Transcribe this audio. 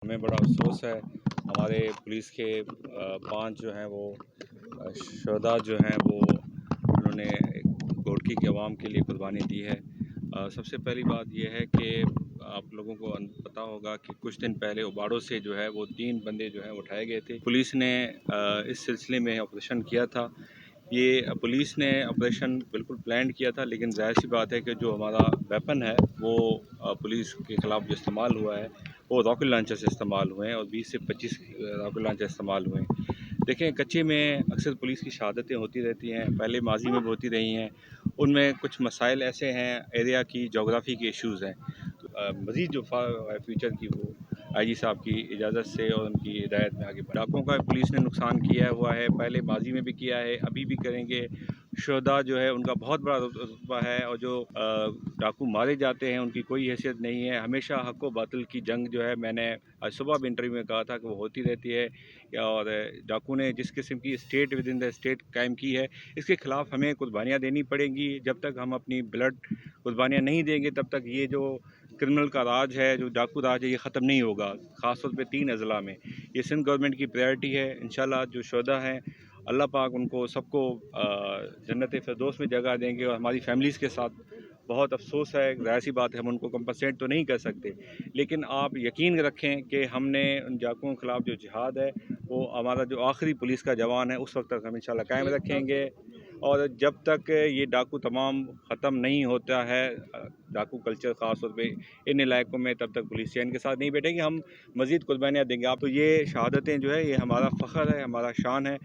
हमें बड़ा अफ़सोस है, हमारे पुलिस के 5 जो हैं वो शहदा जो हैं वो उन्होंने घोटकी की आवाम के लिए कुर्बानी दी है। सबसे पहली बात ये है कि आप लोगों को पता होगा कि कुछ दिन पहले उबाड़ों से जो है वो 3 बंदे जो हैं उठाए गए थे। पुलिस ने इस सिलसिले में ऑपरेशन किया था। ये पुलिस ने ऑपरेशन बिल्कुल प्लान किया था, लेकिन ज़ाहिर सी बात है कि जो हमारा वेपन है वो पुलिस के ख़िलाफ़ जो इस्तेमाल हुआ है वो रॉकेट लॉन्चर से इस्तेमाल हुए हैं और 20 से 25 रॉकेट लॉन्चर इस्तेमाल हुए हैं। देखें, कच्चे में अक्सर पुलिस की शहादतें होती रहती हैं, पहले माजी में भी होती रही हैं। उनमें कुछ मसाइल ऐसे हैं, एरिया की जोग्राफ़ी के इश्यूज़ हैं। तो मज़ीद जो फ्यूचर की वो आईजी साहब की इजाज़त से और उनकी हिदायत में आगे डाकुओं का पुलिस ने नुकसान किया हुआ है, पहले माजी में भी किया है, अभी भी करेंगे। शुहदा जो है उनका बहुत बड़ा रुतबा है और जो डाकू मारे जाते हैं उनकी कोई हैसियत नहीं है। हमेशा हक़ व बातिल की जंग जो है, मैंने आज सुबह भी इंटरव्यू में कहा था कि वो होती रहती है। और डाकू ने जिस किस्म की state with in the state कायम की है, इसके ख़िलाफ़ हमें कुर्बानियाँ देनी पड़ेंगी। जब तक हम अपनी ब्लड कुर्बानियाँ नहीं देंगे तब तक ये जो क्रिमिनल का राज है, जो डाकू राज है, ये ख़त्म नहीं होगा। ख़ास तौर पे 3 अज़ला में ये सिंध गवर्नमेंट की प्रायोरिटी है। इंशाल्लाह जो शुहदा हैं, अल्लाह पाक उनको सबको जन्नत-ए-फ़िरदौस में जगह देंगे। और हमारी फैमिलीज़ के साथ बहुत अफ़सोस है, ज़ाहिर-सी बात है हम उनको कंपनसेट तो नहीं कर सकते, लेकिन आप यकीन रखें कि हमने उन डाकुओं के ख़िलाफ़ जो जिहाद है वो हमारा जो आखिरी पुलिस का जवान है उस वक्त तक हम इंशाल्लाह कायम रखेंगे। और जब तक ये डाकू तमाम ख़त्म नहीं होता है, डाकू कल्चर ख़ास तौर पे इन इलाकों में, तब तक पुलिस चैन के साथ नहीं बैठेगी। हम मज़ीद कुर्बानियाँ देंगे। आप तो ये शहादतें जो है ये हमारा फ़ख्र है, हमारा शान है।